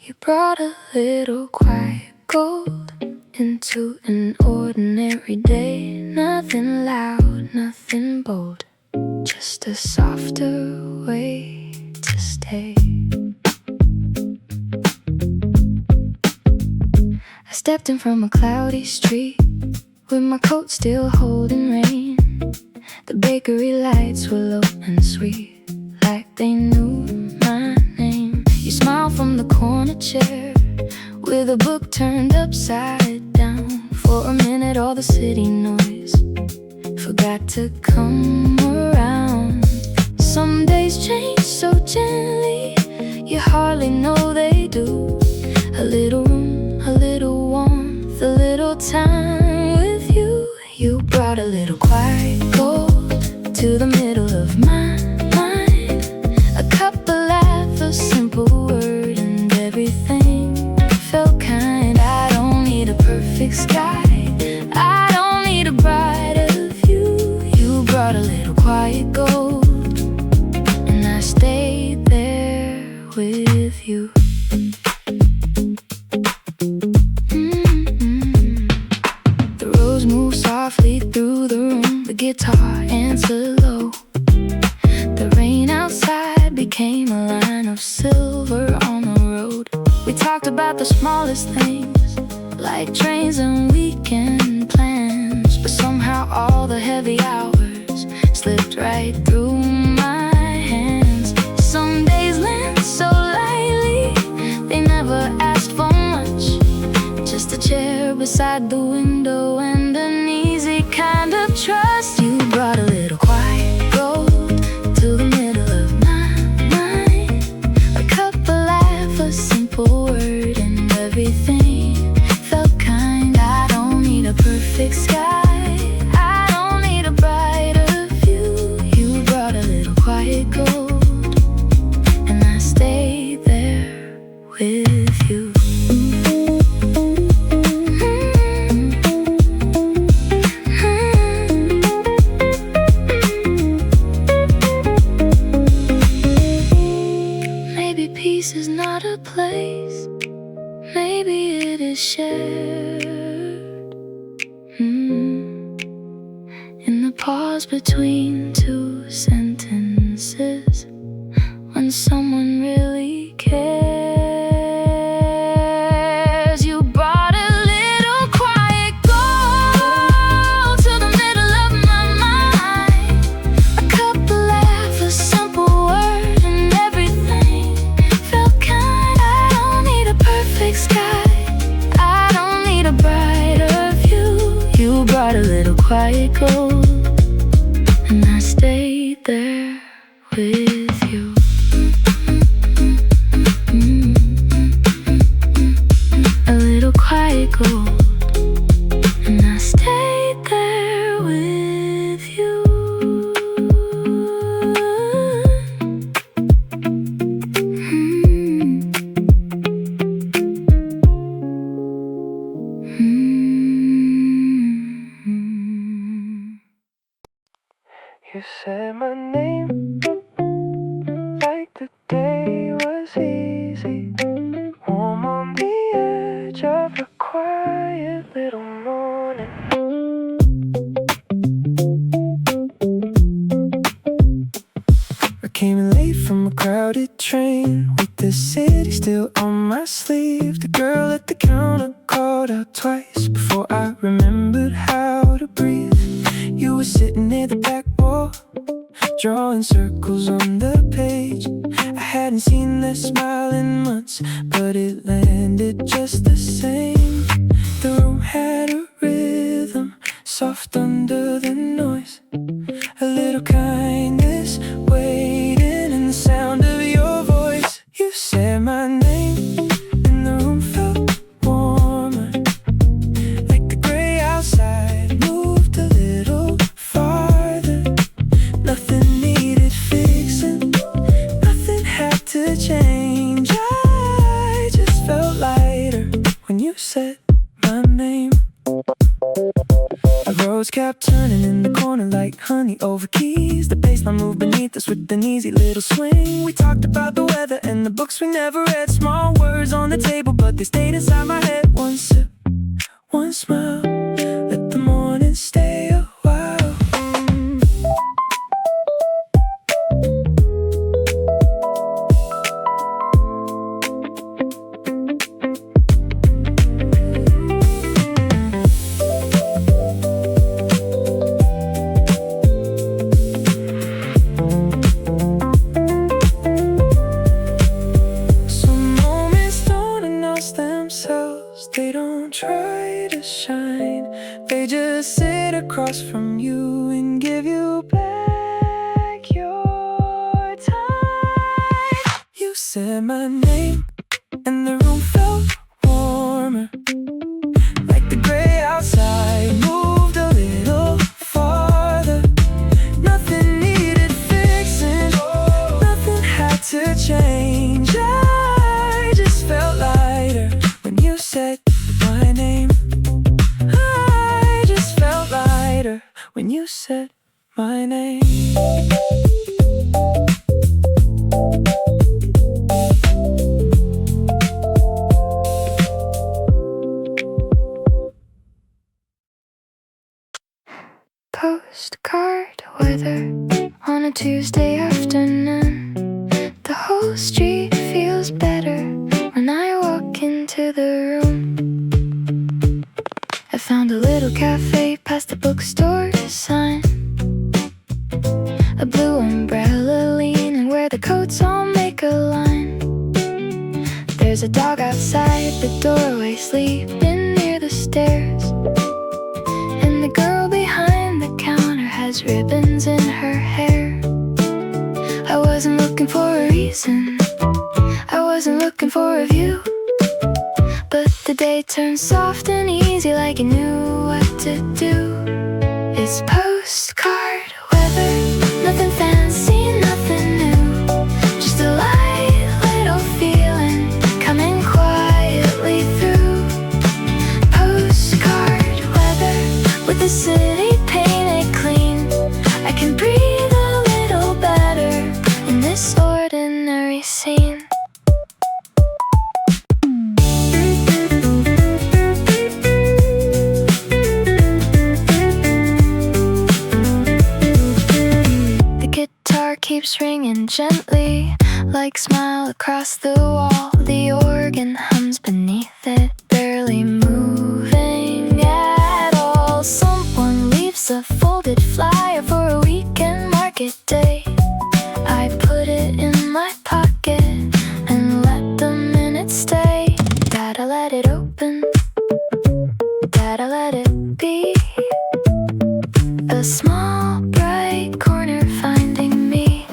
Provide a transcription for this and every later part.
You brought a little quiet gold into an ordinary day. Nothing loud, nothing bold, just a softer way to stay. I stepped in from a cloudy street with my coat still holding rain. The bakery lights were low and sweet, like they knew my name. You smiled from the corner chair with a book turned upside down. For a minute all the city noise forgot to come around. Some days change so gently, you hardly know they do. A little room, a little warmth, a little time with you. You brought a little quiet gold to the middle of my mind. A couple laugh, a simple word, and everything felt kind. I don't need a perfect sky, I don't need a brighter view. You brought a little quiet gold, and I stayed there with you. The rose moved softly through the room, the guitar answered low. The rain outside became a line of silver on the road. We talked about the smallest things, like trains and weekend plans. But somehow all the heavy hours slipped right through my hands. Some days land so lightly, they never asked for much. Just a chair beside the window and an easy kind of trust. You brought a little quiet gold to the middle of my mind. A couple laugh, a simple word, and everything felt kind. I don't need a perfect sky, I don't need a brighter view. You brought a little quiet gold, and I stayed there with you. Maybe peace is not a place, maybe it is shared. In the pause between two sentences, when someone really cares. You brought a little quiet gold to the middle of my mind. A couple laugh, a simple word, and everything felt kind. I don't need a perfect sky, I don't need a brighter view. You brought a little quiet gold, and I stayed there with you. A little quiet gold, and I stayed there with you. You said my name like the day was easy, warm on the edge of a quiet little morning. I came in late from a crowded train, with the city still on my sleeve. The girl at the counter called out twice before I remembered how to breathe. You were sitting near the back wall, drawing circles on the page. I hadn't seen that smile in months, but it landed just the same. The room had a rhythm, soft under the noise. A little kindness waiting in the sound of your voice. You said my name, and the room felt warmer, like the gray outside moved a little farther. Nothing needed fixing, nothing had to change. I just felt lighter when you said my name. I wrote Chords kept turning in the corner like honey over keys. The bassline moved beneath us with an easy little swing. We talked about the weather and the books we never read. Small words on the table, but they stayed inside my head. One sip, one smile, let the morning stay a while. They don't try to shine, they just sit across from you and give you back your time. You said my name and the room felt warmer, like the gray outside moved a little farther. Nothing needed fixing, nothing had to change. I just felt lighter when you said my name. I just felt lighter when you said my name. Postcard weather on a Tuesday afternoon. The whole street feels better when I walk into the room. I found a little cafe past the bookstore sign. A blue umbrella leaning where the coats all make a line. There's a dog outside the doorway sleeping near the stairs. And the girl behind the counter has ribbons in her hair. I wasn't looking for a reason, I wasn't looking for a view, but the day turned soft and easy like it knew what to do. It's postcard weather, nothing fancy, nothing new, just a light little feeling coming quietly through. Postcard weather with the city painted clean. I can breathe a little better in this ordinary scene. Keeps ringing gently, like smile across the wall. The organ hums beneath it, barely moving at all. Someone leaves a folded flyer for a weekend market day. I put it in my pocket and let the minutes stay. Gotta let it open, gotta let it be. A small bright corner finding me.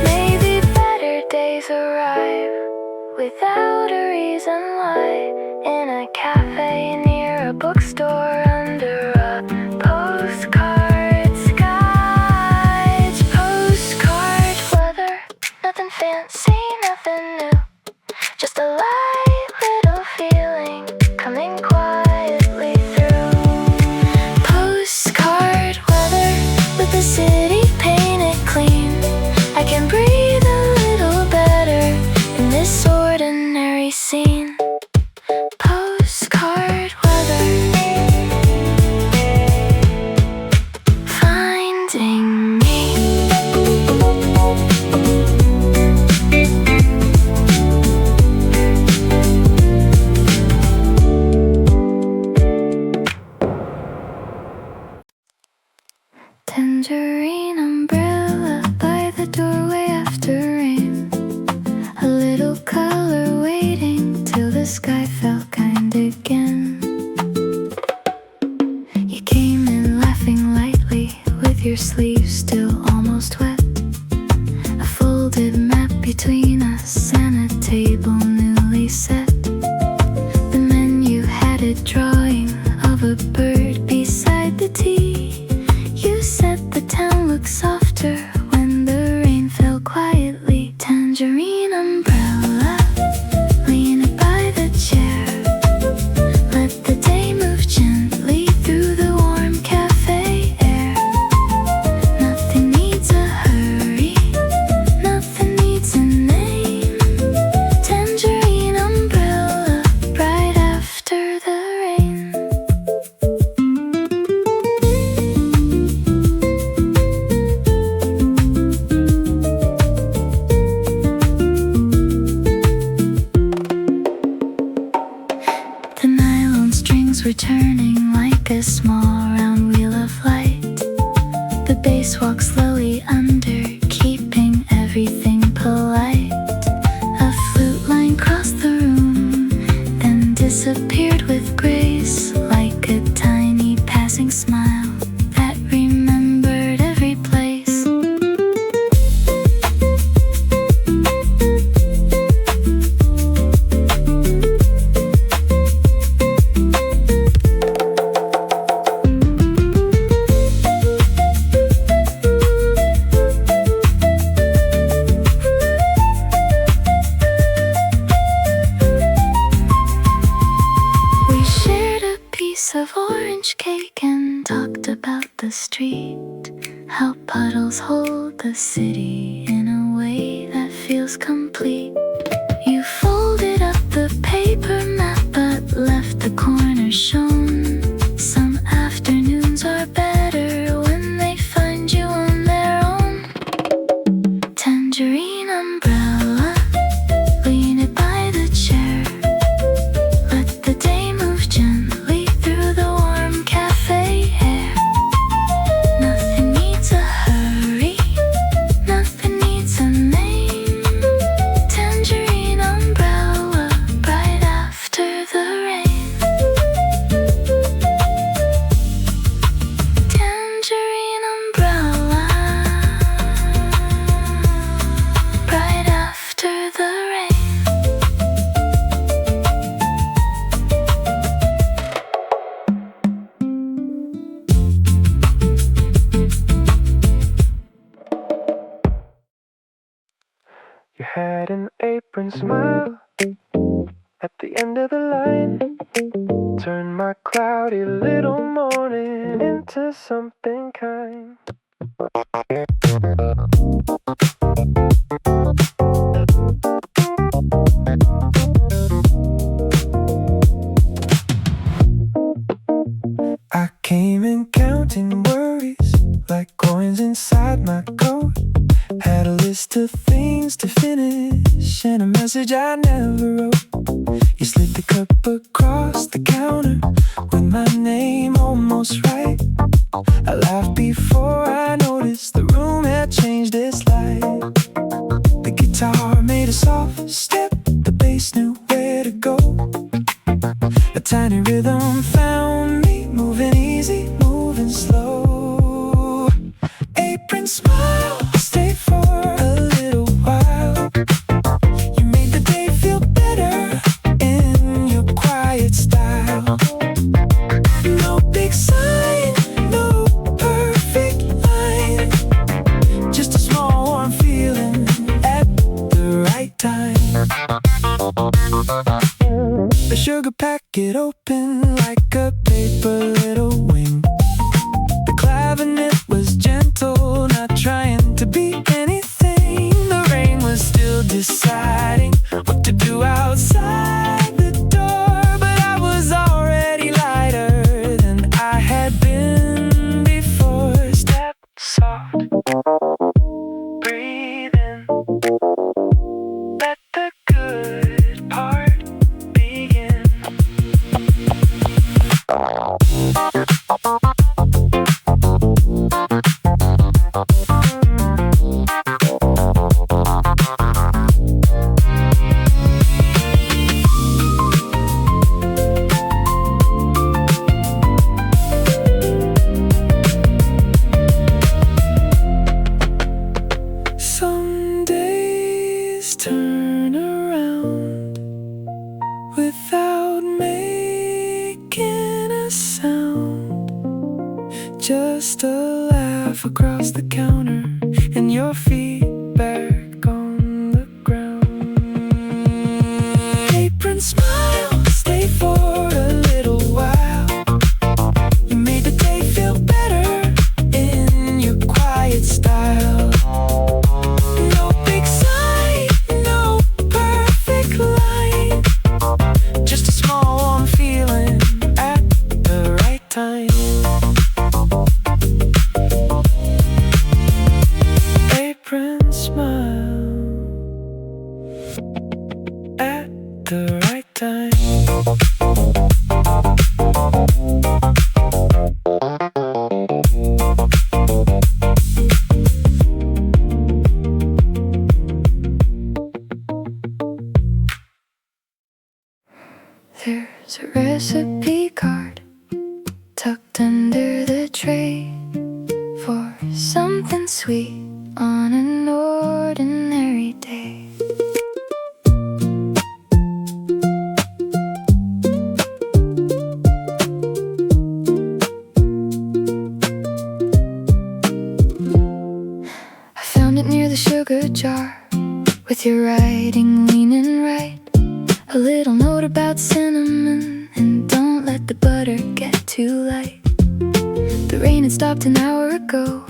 Maybe better days arrive without a reason why, in a cafe near a bookstore under a postcard sky. It's postcard weather, nothing fancy, nothing new, just a light little feeling coming quietly through. Postcard weather with the city painted clean. I can breathe a little better in this ordinary scene. Postcard weather, finding me. Tangerine umbrella by the doorway after rain. A little color waiting till the sky felt kind again. You came in laughing lightly with your sleeves still almost wet. A folded map between about the street, how puddles hold the city in a way that feels complete. You folded up the paper map but left the corner shown. Some afternoons are better when they find you on their own. Tangerine umbrella, lean it by the chair. Let the day move gently through the warm cafe air. Nothing needs a hurry, nothing needs a name. Tangerine umbrella, bright after the rain. Tangerine umbrella, bright after the rain. You had an apron smile at the end of the line. Turned my cloudy little morning into something kind. I came in counting worries like coins inside my coat. Had a list of things to finish and a message I never wrote. You slid the cup across the counter with my name almost right. I laughed before I noticed the room had changed its light. The guitar made a soft step, the bass knew where to go. A tiny rhythm found me, moving easy, moving slow. Apron smile, stay for a little while. You made the day feel better in your quiet style. No big sign, no perfect line, just a small warm feeling at the right time. A sugar packet open like a paper little wing. The clavinet was gentle, not trying to be anything. The rain was still deciding what to do outside the door, but I was already lighter than I had been before. Step soft, breathe in, let the good part begin. Some days turn around without making a sound. Just a laugh across the counter and your feet back on the ground. Apron smile, stay for a little while. You made the day feel better in your quiet style. No big sign, no perfect line, just a small warm feeling at the right time. Apron smile at the right time. There's a recipe card tucked under the tray for something sweet on an ordinary day. I found it near the sugar jar with your writing leaning right. A little note about cinnamon and don't let the butter get too light. The rain had stopped an hour ago.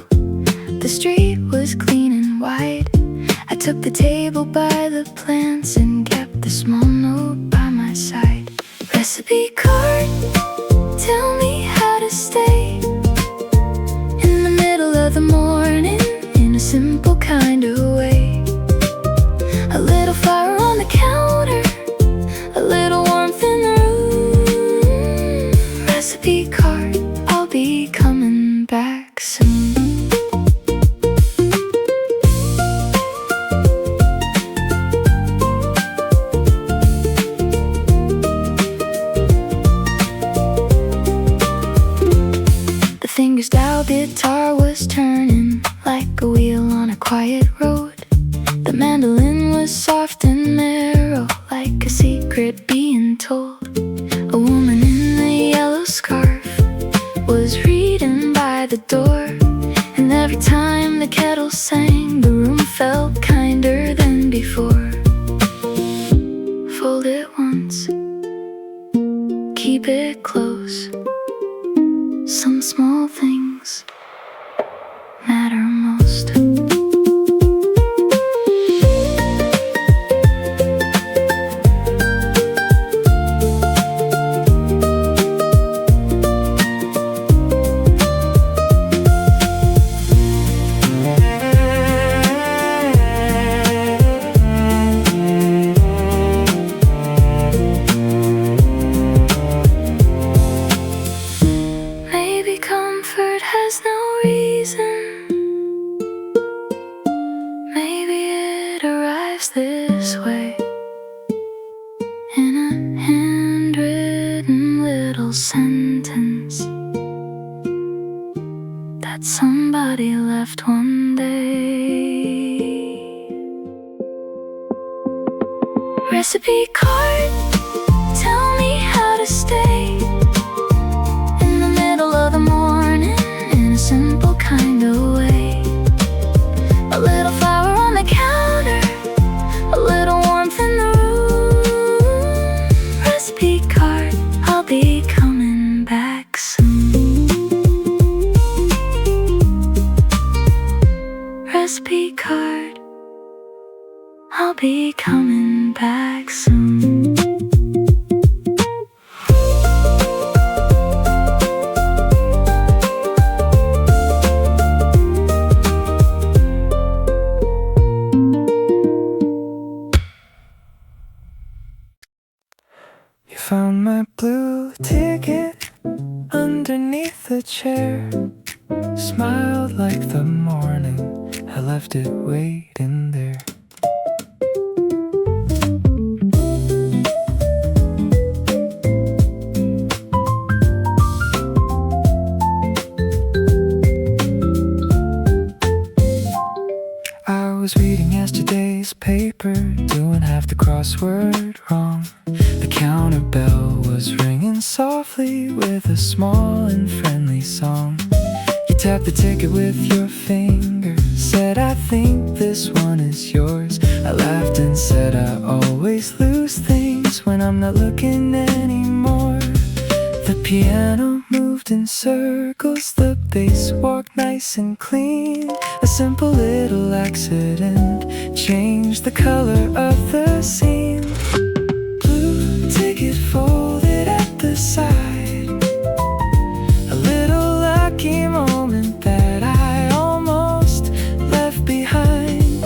The street was clean and wide. I took the table by the plants and kept the small note by my side. Recipe card, tell me how to stay in the middle of the morning in a simple kind of way. A little fire on the counter, a little warmth in the room. Recipe card, I'll be coming back soon. The fingerstyle guitar was turning like a wheel on a quiet road. The mandolin was soft and narrow, like a secret being told. A woman in a yellow scarf was reading by the door, and every time the kettle sang, the room felt kinder than before. Fold it once, keep it close. Some small things matter most. Maybe comfort has no reason. Maybe it arrives this way in a handwritten little sentence that somebody left one day. Recipe card, tell me how to stay in the middle of the morning in a simple kind of way. A little flower on the counter, a little warmth in the room. Recipe card, I'll be coming back soon. Recipe card, I'll be coming back soon. You found my blue ticket underneath the chair. Smiled like the morning I left it waiting there. I was reading yesterday's paper, doing half the crossword wrong. The counter bell was ringing softly with a small and friendly song. You tapped the ticket with your finger, said, I think this one is yours. I laughed and said, I always lose things when I'm not looking anymore. The piano moved in circles, the bass walked nice and clean. A simple little accident changed the color of the scene. Blue ticket folded at the side, a little lucky moment that I almost left behind.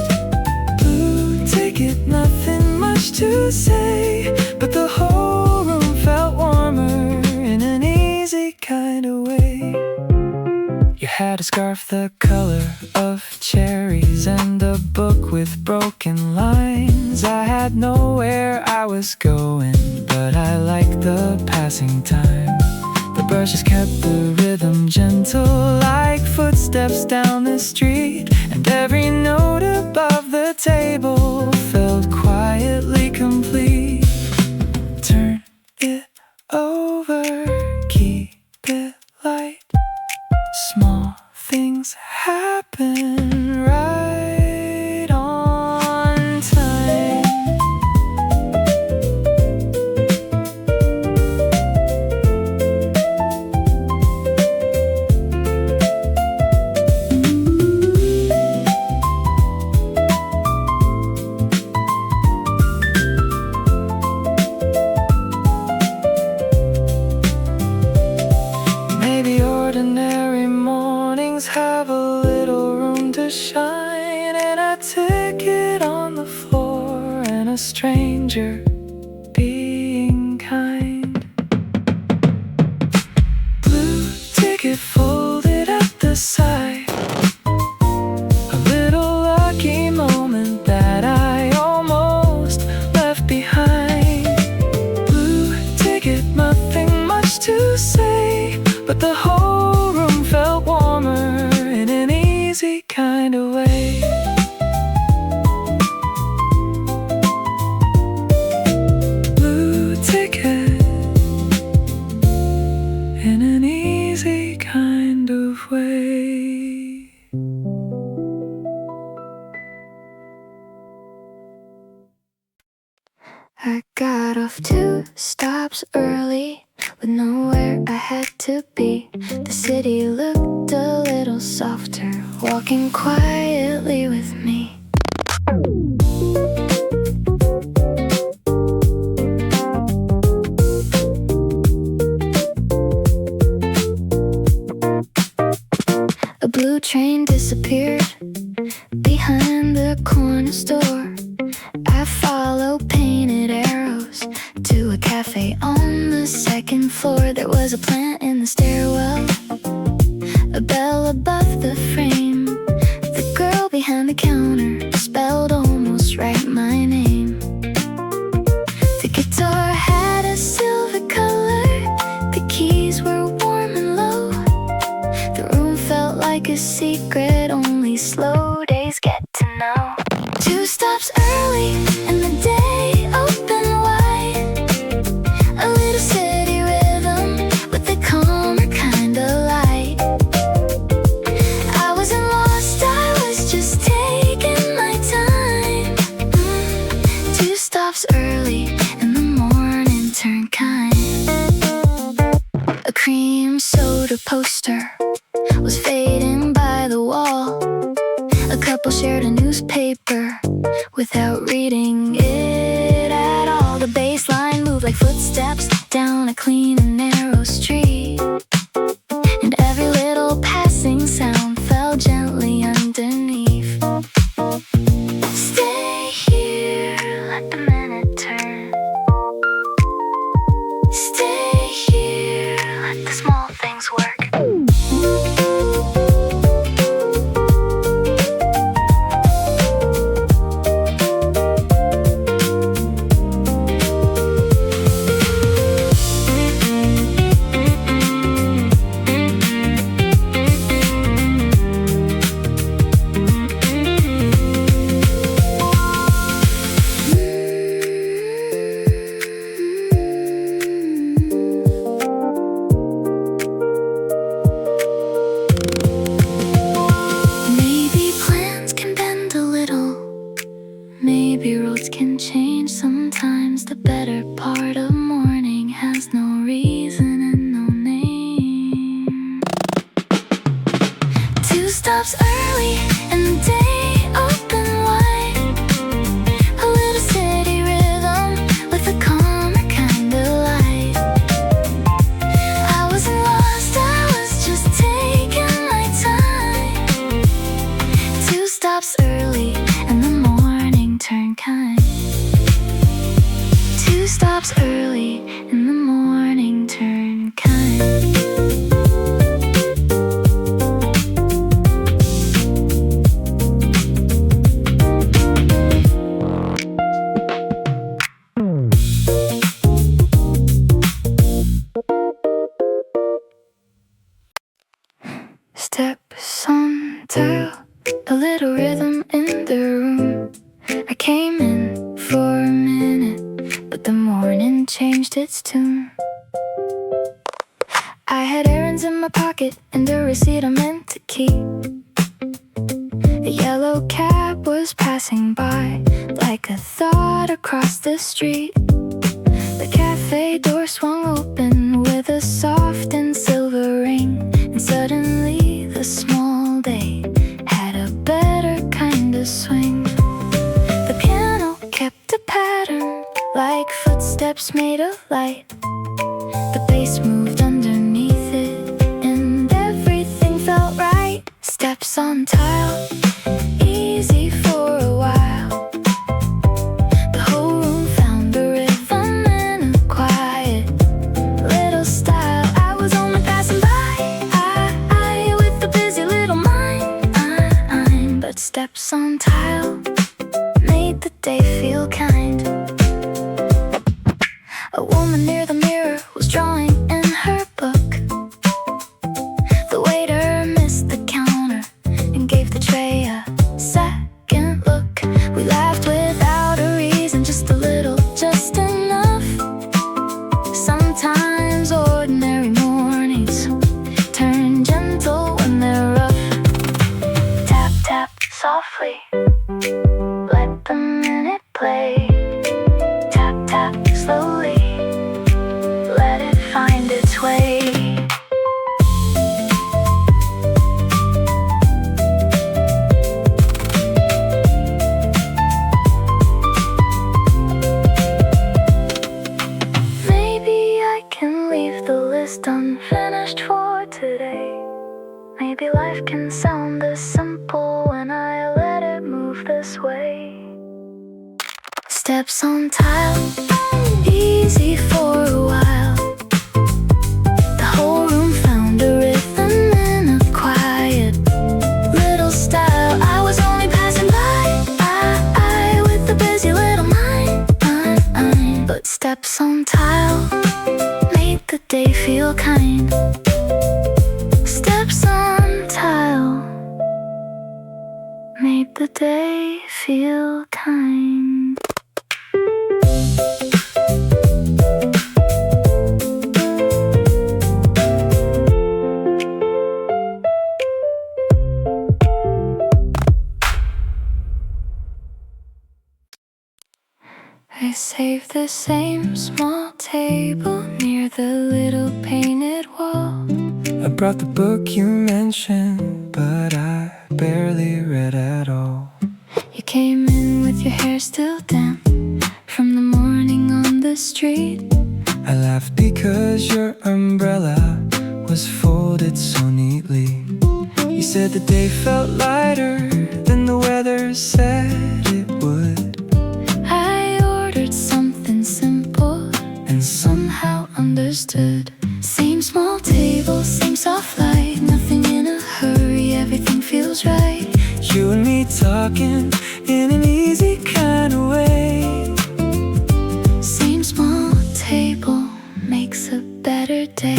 Blue ticket, nothing much to say, but the whole room felt warmer in an easy kind of way. You had a scarf the color of cherries and a book with broken lines. I had nowhere I was going, but I liked the passing time. The brushes kept the rhythm gentle, like footsteps down the street, and every note above the table felt quietly complete. Turn it over, keep it light. Small things happen right on time. lungs have a little room to shine, and a ticket on the floor, and a stranger being kind. Blue ticket folded at the side, a little lucky moment that I almost left behind. Blue ticket, nothing much to say, but the whole room felt warmer in an easy kind of way. Blue ticket in an easy kind of way. I got off 2 stops early with nowhere I had to be. The city looked a little softer, walking quietly with me. A blue train disappeared behind the corner store. I followed painted arrows to a cafe on the 2nd floor. There was a plant in the stairwell, a bell above the frame. The girl behind the counter spelled almost right my name. The guitar had a silver color, the keys were warm and low. The room felt like a secret only slow days get to know. 2 stops early and the day opened wide. A little steady rhythm with a calmer kind of light. I wasn't lost, I was just taking my time. 2 stops early and the morning turned kind. A cream soda poster was fading by the wall. A couple shared a newspaper without reading it at all. The bass line moved like footsteps down a clean and narrow street, and every little passing sound fell gently underneath. Stay here, let the minute turn. Stay here, let the small things work. Maybe plans can bend a little, maybe roads can change sometimes. The better part of morning has no reason and no name. 2 stops early and the day opened wide. A little steady rhythm with a calmer kind of light. I wasn't lost, I was just taking my time. 2 stops early and the morning turned kind. 2 stops early and the morning turned kind. Steps on tile, a little rhythm in the room. I came in for a minute, but the morning changed its tune. I had errands in my pocket and a receipt I meant to keep. A yellow cab was passing by like a thought across the street. The cafe door swung open with a soft and silver ring, and suddenly the small day had a better kind of swing. The piano kept a pattern like footsteps made of light. The bass moved underneath it and everything felt right. Steps on tile, easy for a while. The whole room found a rhythm and a quiet little style. I was only passing by, with the busy little mind. But steps on tile made the day feel kind. A woman near the mirror was drawing in her book. The waiter missed the counter and gave the tray a second look. We laughed without a reason, just a little, just enough. Sometimes ordinary mornings turn gentle when they're rough. Tap, tap, softly, let the minute play. Tap, tap, slowly, let it find its way. Unfinished for today. Maybe life can sound this simple when I let it move this way. Steps on tile, easy for a while. The whole room found a rhythm and a quiet little style. I was only passing by, with the busy little mind. But steps on tile made the day feel kind. Steps on tile made the day feel kind. I saved the same small table near the little painted wall. I brought the book you mentioned, but I barely read at all. You came in with your hair still damp from the morning on the street. I laughed because your umbrella was folded so neatly. You said the day felt lighter than the weather said it would. I ordered something simple and somehow understood. Same small table, same soft light, nothing in a hurry, everything feels right. You and me talking in an easy kind of way. Same small table makes a better day.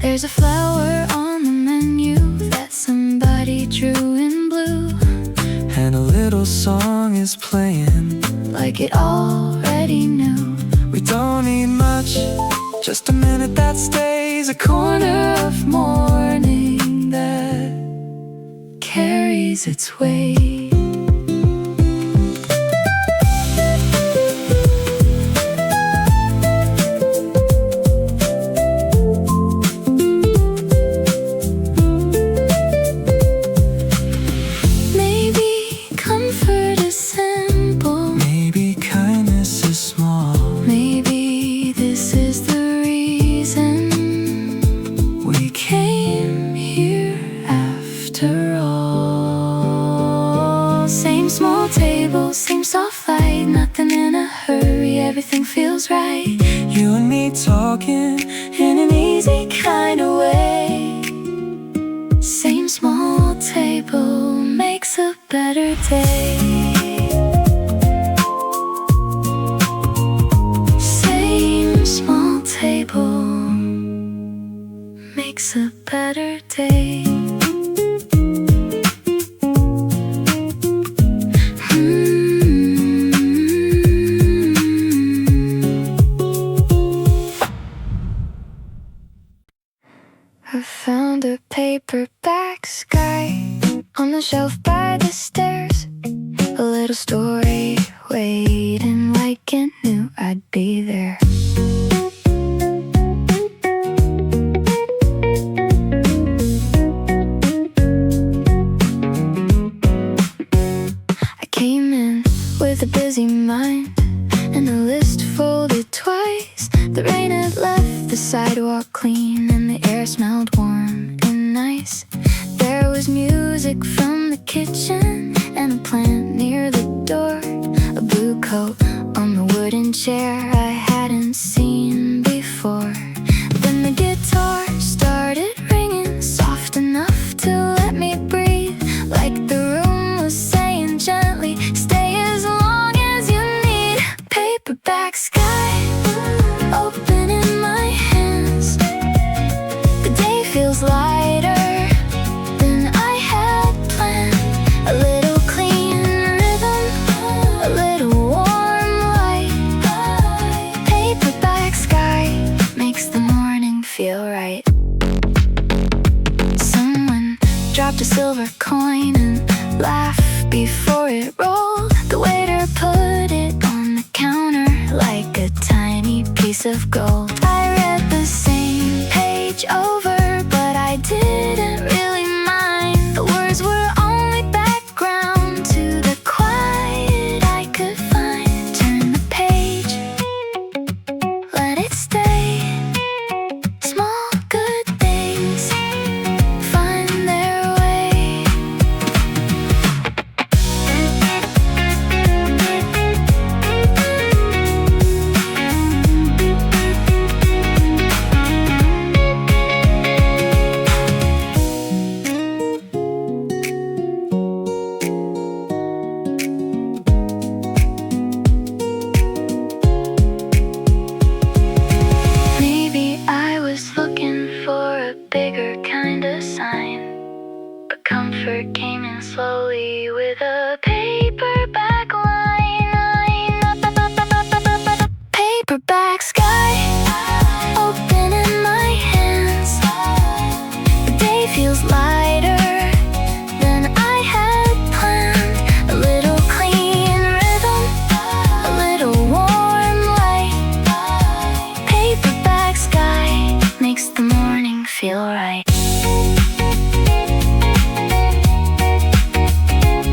There's a flower on the menu that somebody drew in blue, and a little song is playing like it already knew. We don't need much, just a minute that stays, a corner of morning that carries its weight. Same soft light, nothing in a hurry, everything feels right. You and me talking in an easy kind of way. Same small table makes a better day. Same small table makes a better day. I found a paperback sky on the shelf by the stairs. A little story waiting like it knew I'd be there. I came in with a busy mind and a list folded twice. The rain had left the sidewalk clean and the air smelled warm and nice. There was music from the kitchen and a plant near the door. A blue coat on the wooden chair I hadn't seen before. Then the guitar started ringing soft enough to let me breathe, like the room was saying gently, stay as long as you need. Paperback sky open in my hands. The day feels lighter than I had planned. A little clean rhythm, a little warm light. Paperback sky makes the morning feel right. Someone dropped a silver coin and laughed before it rolled. The waiter put it on the counter like a tiny piece of gold. I read the same page over, but I didn't really mind. The words were only background to the quiet I could find. Turn the page, let it stay. Small good things find their way. Maybe I was looking for a bigger kind of sign, but comfort came in slowly with a paperback line. Paperback sky open in my hands. The day feels lighter than I had planned. A little clean rhythm, a little warm light. Paperback sky makes the morning feel right.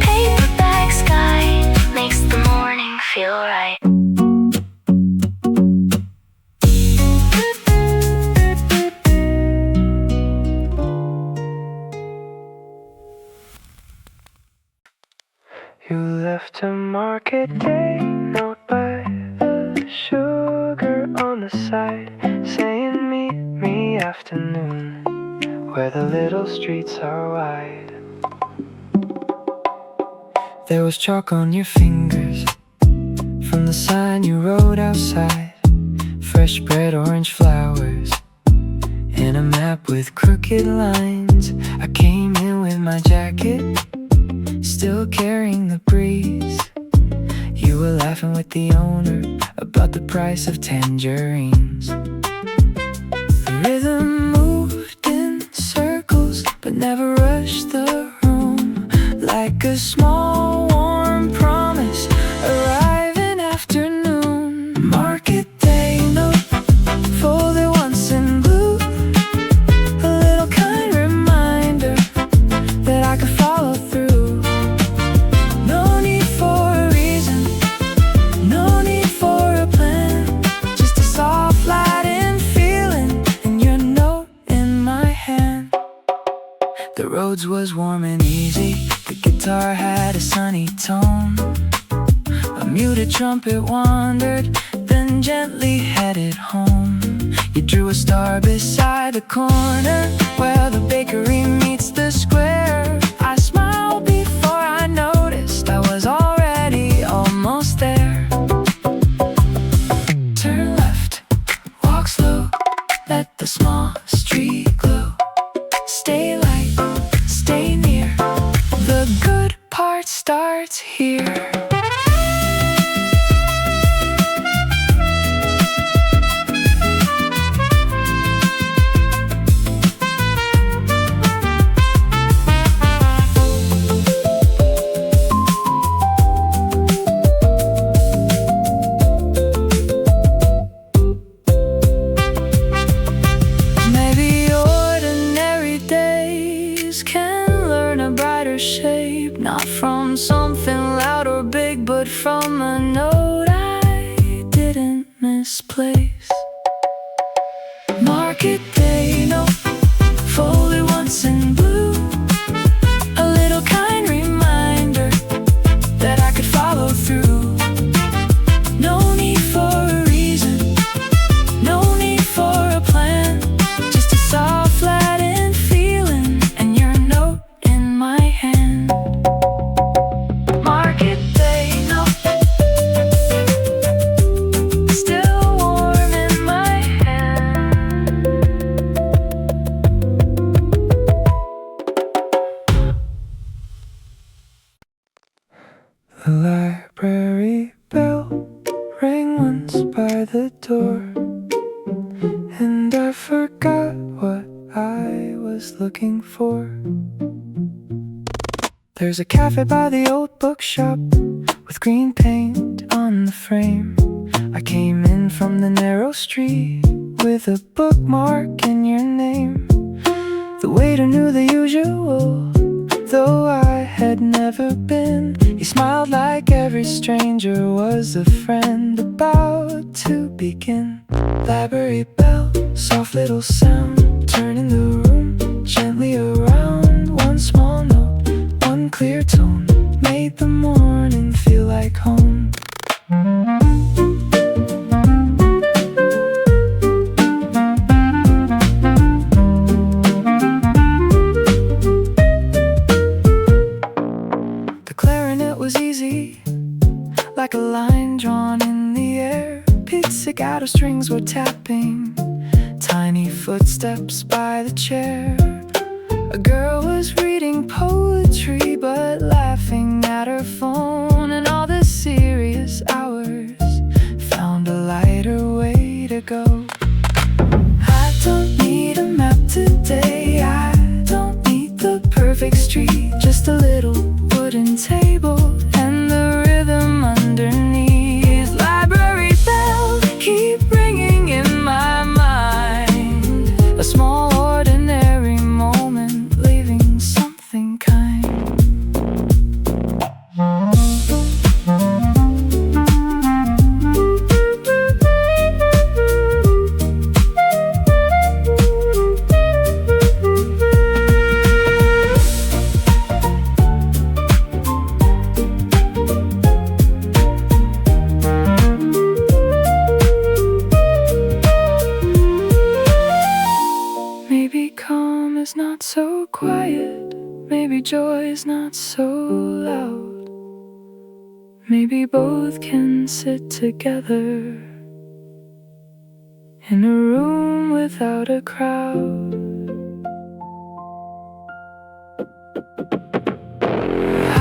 Paperback sky makes the morning feel right. You left a market day note by the sugar on the side, saying meet me afternoon where the little streets are wide. There was chalk on your fingers from the sign you wrote outside. Fresh bread, orange flowers, and a map with crooked lines. I came in with my jacket, still carrying the breeze. You were laughing with the owner about the price of tangerines. The rhythm moved in circles, but never rushed the room. Like a small warm promise arriving afternoon. Market day note, folded once in blue. A little kind reminder that I could follow through. No need for a reason, no need for a plan. Just a soft Latin feeling and your note in my hand. The roads was warm and easy. The guitar had a sunny tone. A muted trumpet wandered, then gently headed home. You drew a star beside the corner where the bakery meets the square. I smiled before I noticed I was already almost there. Turn left, walk slow, let the small street glow. Stay light, stay near, the good part starts here. from a note I didn't misplace. Market day note, folded once in blue. A little kind reminder that I could follow through. No need for a reason, no need for a plan. Just a soft Latin feeling and your note in my hand. Market day note, still warm in my hand. The library bell rang once by the door, and I forgot what I was looking for. There's a cafe by the old bookshop with green paint on the frame. I came in from the narrow street with a bookmark in your name. The waiter knew the usual, though I had never been. He smiled like every stranger was a friend about to begin. Library bell, soft little sound, turning the room gently around. One small note, one clear tone, made the morning feel like home. The clarinet was easy, like a line drawn in the air. Pizzicato strings were tapping, tiny footsteps by the chair. A girl was reading poetry but laughing at her phone, and all the serious hours found a lighter way to go. I don't need a map today, I don't need the perfect street, just a little wooden table and the rhythm underneath. Library bell keep ringing in my mind, a small ordinary moment leaving something kind. Maybe calm is not so quiet, maybe joy is not so loud. Maybe both can sit together in a room without a crowd.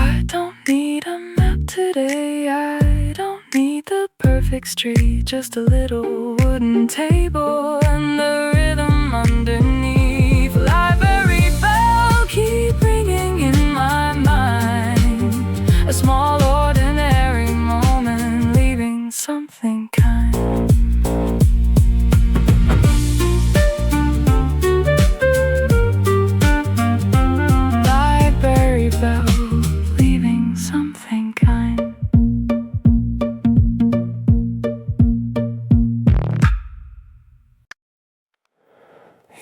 I don't need a map today, I don't need the perfect street, just a little wooden table and the rhythm underneath. Library bell keep ringing in my mind, a small ordinary moment leaving something kind. Library bell leaving something kind.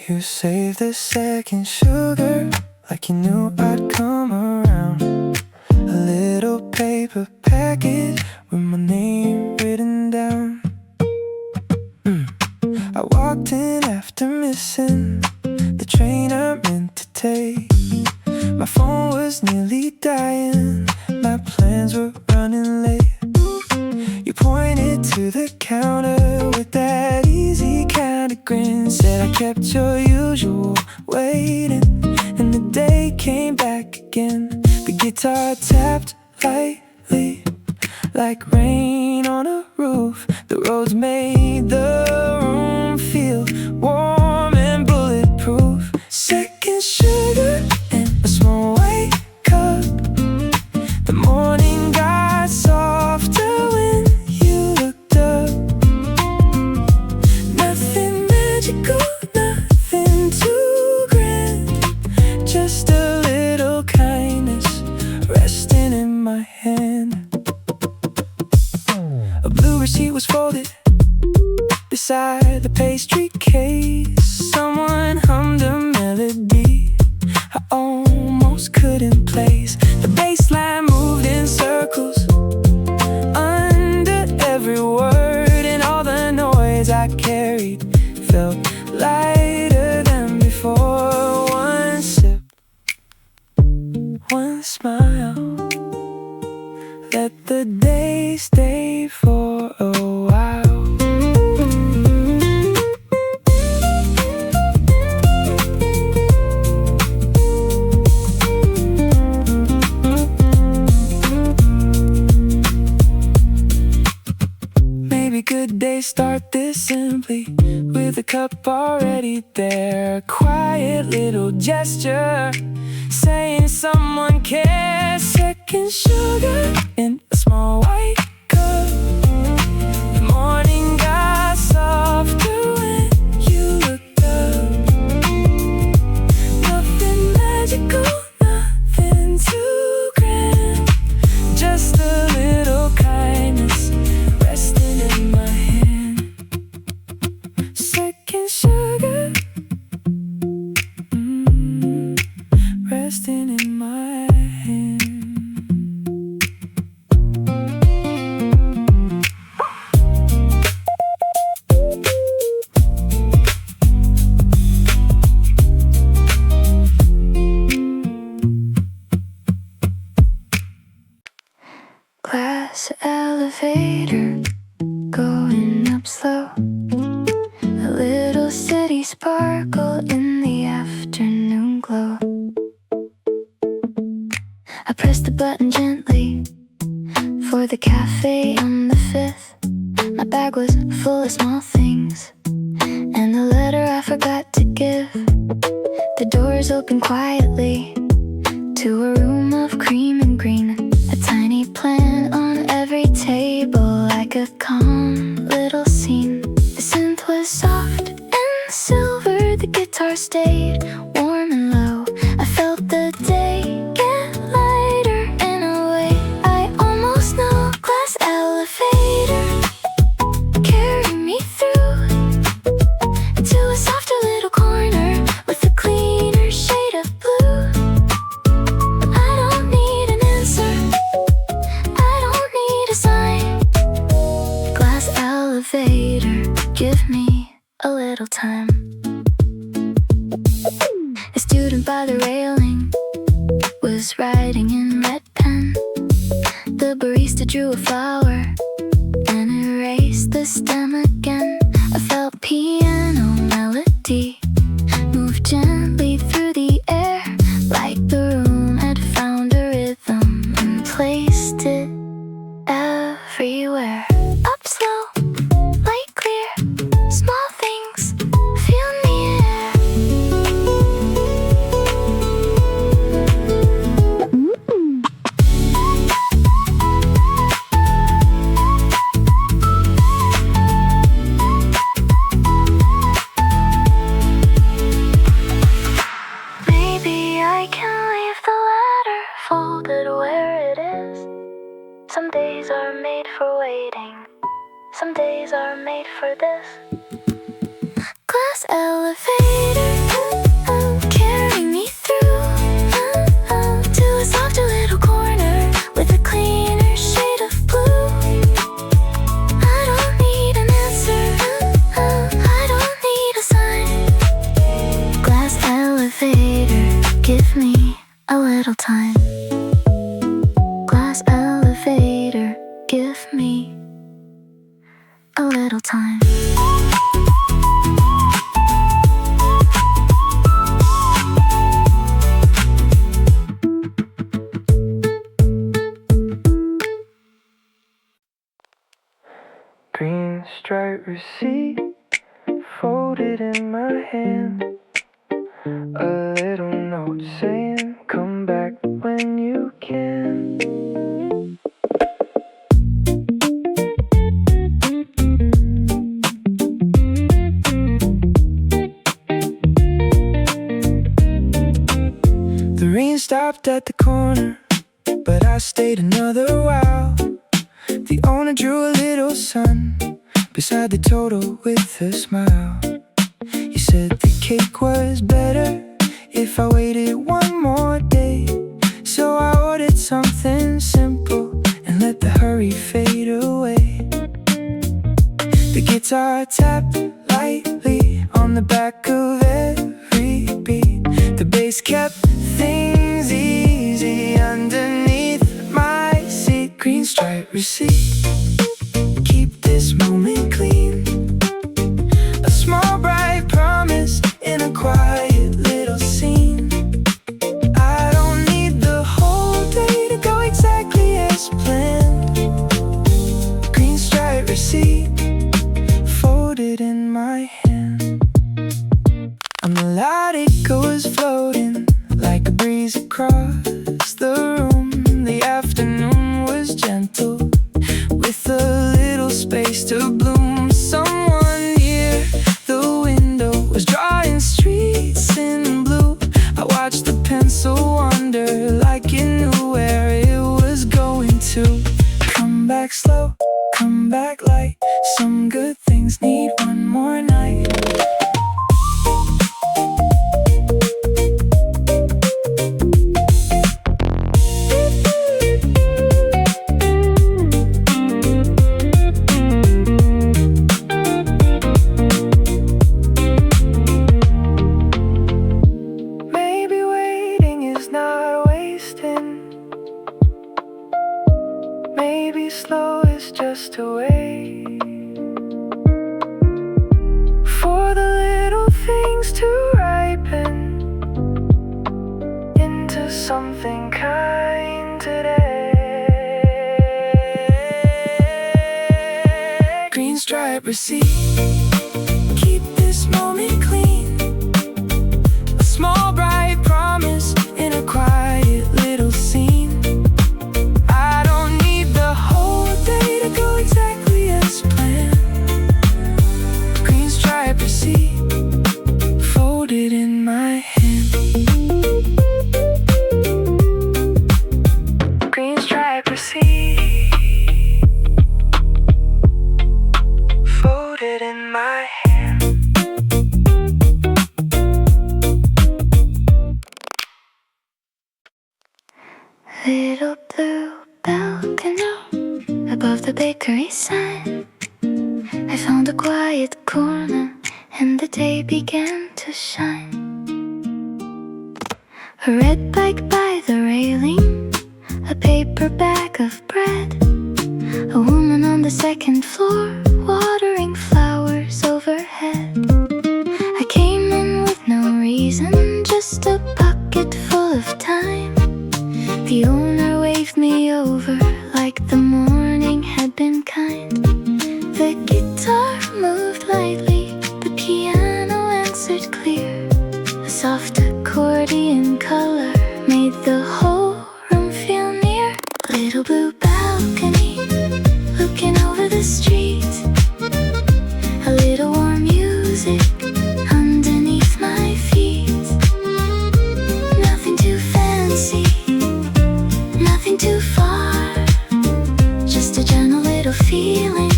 You saved the second sugar like you knew I'd come around. A little paper packet with my name written down. I walked in after missing the train I meant to take. My phone was nearly dying, my plans were running late. You pointed to the counter with that easy kind of grin, said I kept your usual waiting, and the day came back again. The guitar tapped lightly like rain on a roof. The roads made the room feel warm and bulletproof. Second sugar and a small white cup. The morning got softer when you looked up. Nothing magical, nothing too grand, just a little kindness resting in my hand. receipt was folded beside the pastry case. Someone hummed a melody I almost couldn't place. The bass line moved in circles under every word, and all the noise I carried felt lighter than before. One sip, one smile, let the day stay for a while. Maybe good days start this simply, with a cup already there. A quiet little gesture saying someone cares. Second sugar in a small white cup. The morning got softer when you looked up. Nothing magical, nothing too grand, just a little kindness resting in my hand. Second sugar, resting in my hand. Glass elevator going up slow. A little city sparkle in the afternoon glow. I pressed the button gently for the cafe on the 5th. My bag was full of small things and the letter I forgot to give. The doors opened quietly to a room of cream and green. A tiny plant on every table, like a calm little scene. The synth was soft and silver, the guitar stayed warm and low. I felt the day get lighter in a way I almost know. Glass elevator carry me through to a softer little corner with a cleaner shade of blue. I don't need an answer, I don't need a sign. Glass elevator, give me a little time. A student by the railing was writing in red pen. The barista drew a flower and erased the stem again. I felt piano melody move gently through the air, like the room had found a rhythm and placed it everywhere. Up slow, light clear, small things feel in the air. Maybe I can leave the ladder folded where it is. Some days are made for waiting, some days are made for this. Glass elevator, carry me through to a softer little corner with a cleaner shade of blue. I don't need an answer, I don't need a sign. Glass elevator, give me a little time. Glass elevator, give me a little time. Green stripe receipt folded in my hand. A little note saying, come back when you can. The rain stopped at the corner, but I stayed another while. The owner drew a little sun beside the total with a smile. You said the cake was better if I waited one more day. So I ordered something simple and let the hurry fade away. The guitar tapped lightly on the back of every beat. The bass kept things easy underneath my seat. Green stripe receipt, keep this moment clean. A small bright promise in a quiet little scene. I don't need the whole day to go exactly as planned. Green stripe receipt folded in my hand. A melodic was floating like a breeze across the room. The afternoon was gentle with a little space to bloom. Someone near the window was drawing streets in blue. I watched the pencil wander like it knew where it was going to. Come back slow, come back light. Some good things need one more night. Maybe waiting is not wasting. Maybe slow is just a way for the little things to ripen into something kind today. Green stripe receipt, keep this moment clean. A small bright promise in a quiet little scene. I don't need the whole day to go exactly as planned. Green stripe receipt folded in my hand. Green stripe receipt folded in my hand. Little blue balcony above the bakery sign. I found a quiet corner and the day began to shine. A red bike by the railing, a paper bag of bread, a woman on the second floor watering flowers overhead. I came in with no reason, just a pocket full of time. The owner waved me over like the morning had been kind. The guitar moved lightly, the piano answered clear. A soft accordion color made the whole room feel near. Little blue balcony, looking over the street. A little warm music underneath my feet. Nothing too fancy, nothing too far, just a gentle little feeling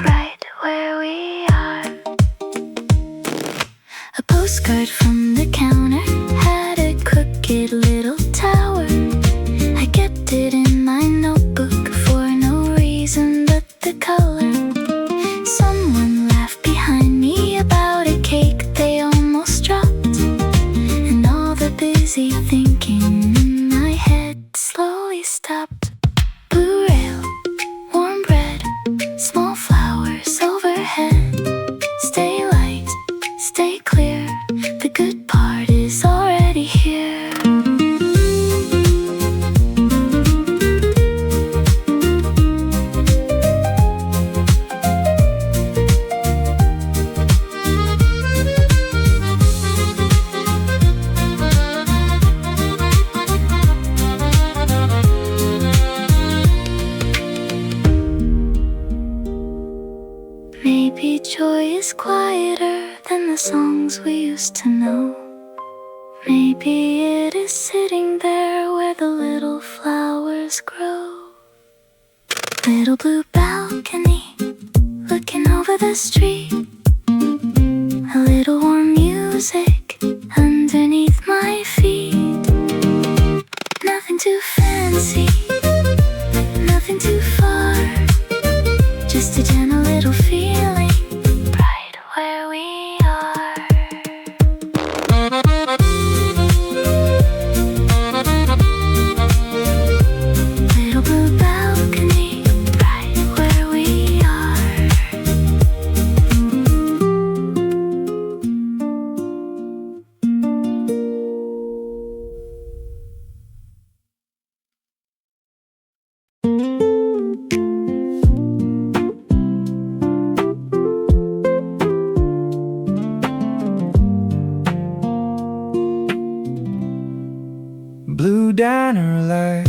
right where we are. A postcard from the counter had a crooked little tower. I kept it in my notebook for no reason but the color. Someone laughed behind me about a cake they almost dropped, and all the busy thinking in my head slowly stopped. Blue rail, warm bread, small flowers overhead. Stay light, stay clear, the good part is already here. Maybe joy is quieter than the songs we used to know. Maybe it is sitting there where the little flowers grow. Little blue balcony, looking over the street. A little warm music underneath my feet. Nothing too fancy, nothing too far. Just a gentle little feeling right where we are. Little blue balcony, right where we are. Blue diner light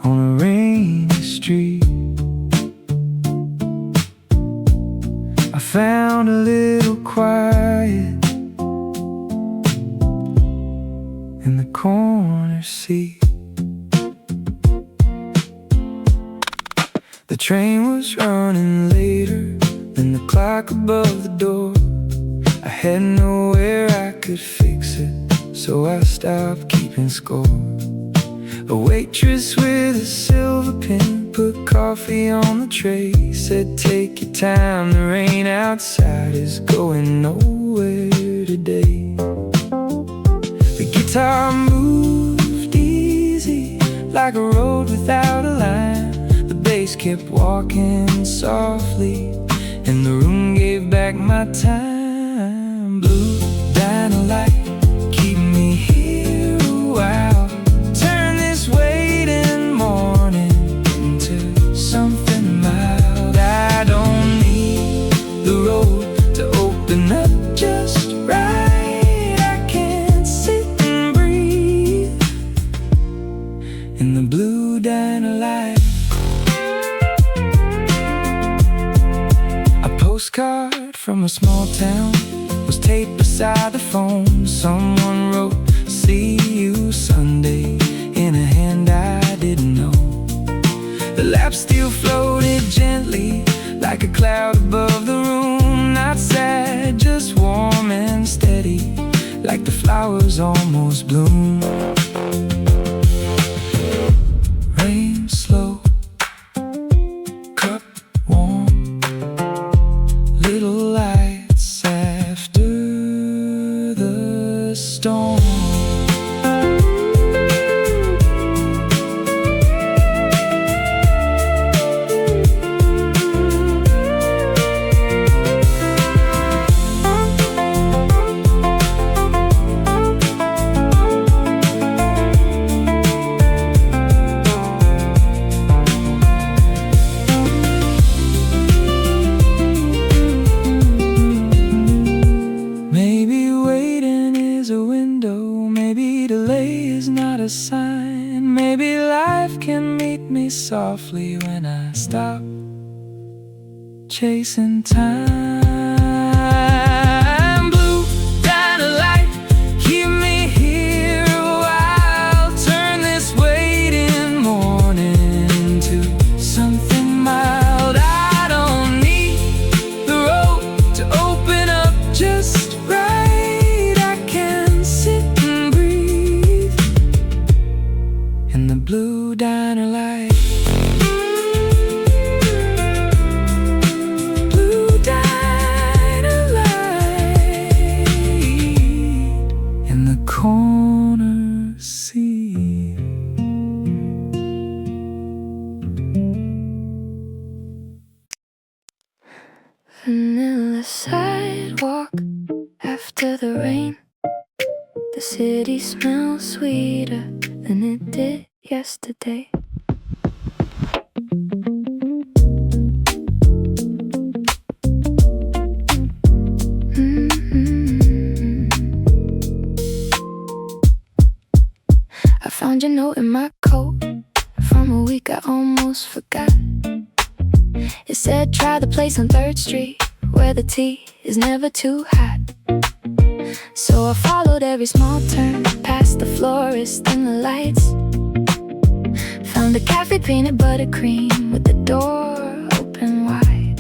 on a rainy street. I found a little quiet in the corner seat. The train was running later than the clock above the door. I had nowhere I could fix it, so I stopped keeping score. A waitress with a silver pin put coffee on the tray, said take your time, the rain outside is going nowhere today. The guitar moved easy, like a road without a line. The bass kept walking softly, and the room gave back my time. Blue diner light, keep me here a while. Turn this waiting morning into something mild. I don't need the road to open up just right. I can sit and breathe in the blue diner light. A postcard from a small town was taped beside the phone. Someone wrote, see you Sunday, in a hand I didn't know. The lap still floated gently, like a cloud above the room. Not sad, just warm and steady, like the flowers almost bloom. Rain slow, cup warm, little lights after the storm. Maybe waiting is a window, maybe delay is not a sign. Maybe life can meet me softly when I stop chasing time. Blue diner light, keep me here a while. Turn this waiting morning into something mild. I don't need the road to open up just right. I can sit and breathe in the blue diner light. Blue diner light in the corner seat. Vanilla sidewalk after the rain. The city smells sweeter than it did yesterday. I found your note in my coat from a week I almost forgot. It said try the place on 3rd Street where the tea is never too hot. So I followed every small turn, past the florist and the lights. Found a cafe painted buttercream with the door open wide.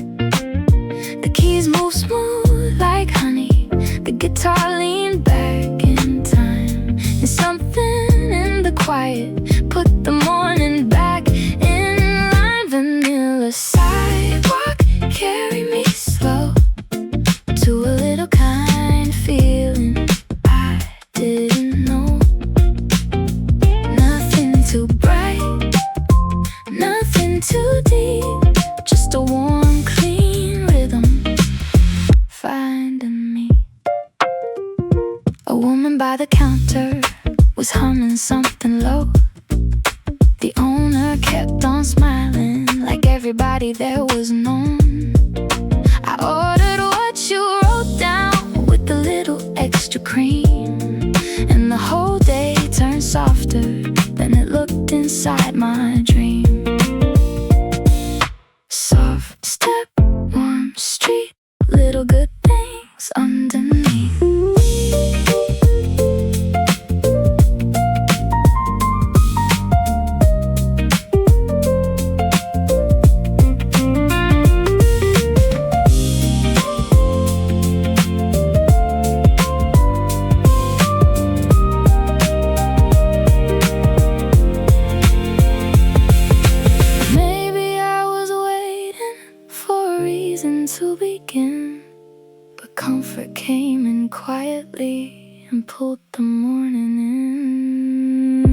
The keys move smooth like honey. The guitar leaned back in time. And something in the quiet put the morning back in line. Vanilla sidewalk, carry me slow to a little kind feeling I didn't know. Nothing too bright, nothing too deep, just a warm, clean rhythm finding me. A woman by the counter was humming something low. The owner kept on smiling like everybody there was known. I ordered what you wrote down with a little extra cream, and the whole day turned softer than it looked inside my dream. Soft step, warm street, little good things underneath. To begin, but comfort came in quietly and pulled the morning in.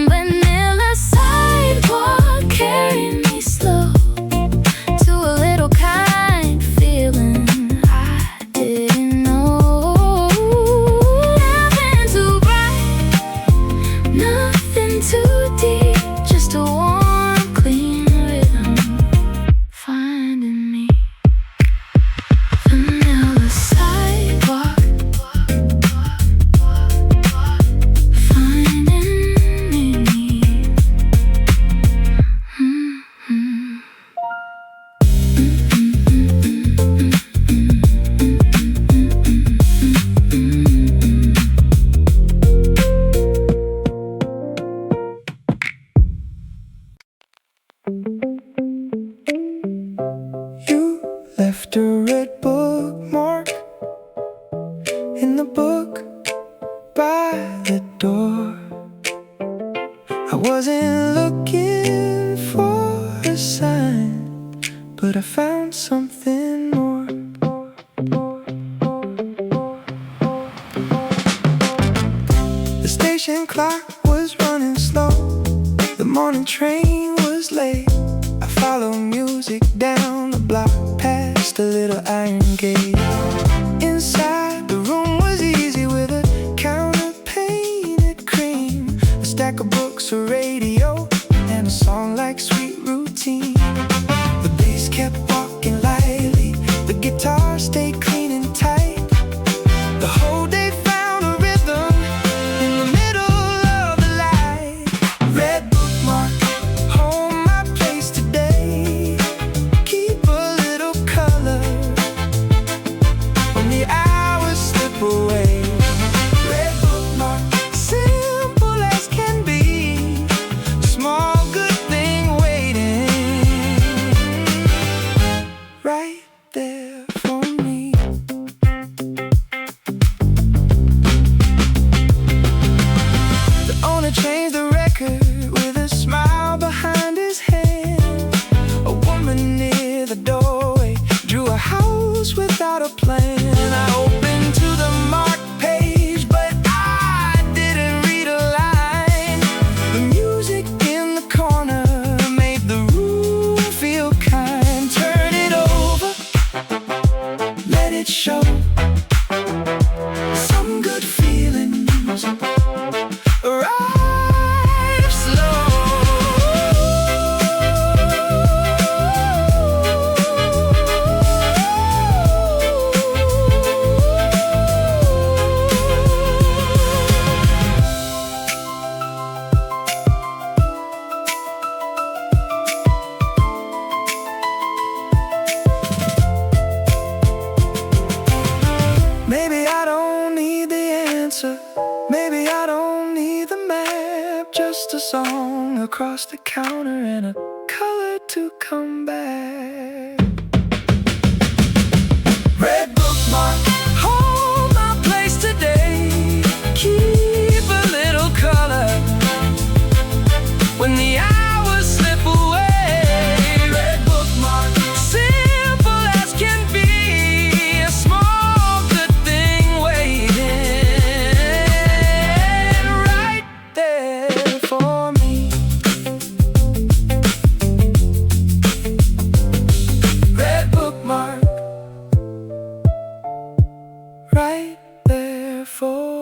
Vanilla sidewalk, carry me slow to a little kind feeling I didn't know. Nothing too bright, nothing too deep, just a warm, clean rhythm finding me. Vanilla sidewalk, finding me. You left a red bookmark in the book by the door. I wasn't looking for a sign, but I found something more. The station clock was running slow. The morning train was late. I followed music down the block past a little iron gate. Inside the room was easy with a counter painted cream, a stack of books, a radio, and a song like Sweet Routine. The bass kept walking lightly, the guitar stayed clean and tight. The whole day found a rhythm in the middle of the light. Red bookmark, hold my place today. Keep a little color across the counter and a color to come back. Red bookmark, hold my place today. Keep a little color when the hours slip away. Red bookmark, simple as can be, a small good thing waiting right there for me. Red bookmark, right there for